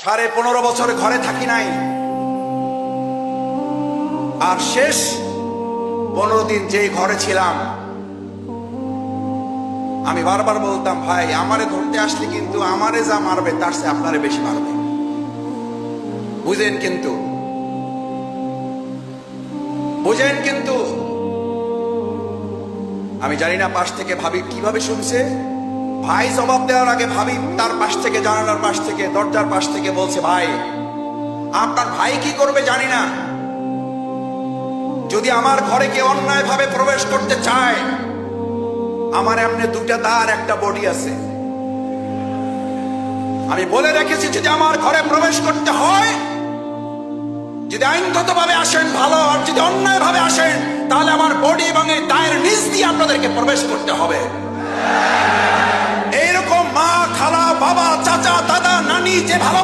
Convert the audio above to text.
15.5 বছর ঘরে থাকি নাই, আর শেষ 15 দিন যেই ঘরে ছিলাম, আমি বারবার বলতাম, ভাই আমারে ধরতে আসলে কিন্তু আমারে যা মারবে তার চেয়ে আপনারে বেশি মারবে। বুঝেন কিন্তু, বুঝেন কিন্তু। আমি জানি না পাশ থেকে ভাবি কিভাবে শুনছে। ভাই জবাব দেওয়ার আগে ভাবি তার পাশ থেকে, জানালার পাশ থেকে, দরজার পাশ থেকে বলছে, ভাই আপনার ভাই কি করবে জানি না, যদি আমার ঘরে কেউ অন্যায় ভাবে প্রবেশ করতে চায়, আমার এমনি 2টা দাঁত একটা বডি আছে। আমি বলে রেখেছি, যদি আমার ঘরে প্রবেশ করতে হয়, যদি আইনগত ভাবে আসেন ভালো, আর যদি অন্যায় ভাবে আসেন তাহলে আমার বডি এবং এই দায়ের নিচ দিয়ে আপনাদেরকে প্রবেশ করতে হবে। এইরকম মা, খালা, বাবা, চাচা, দাদা, নানি যে ভালো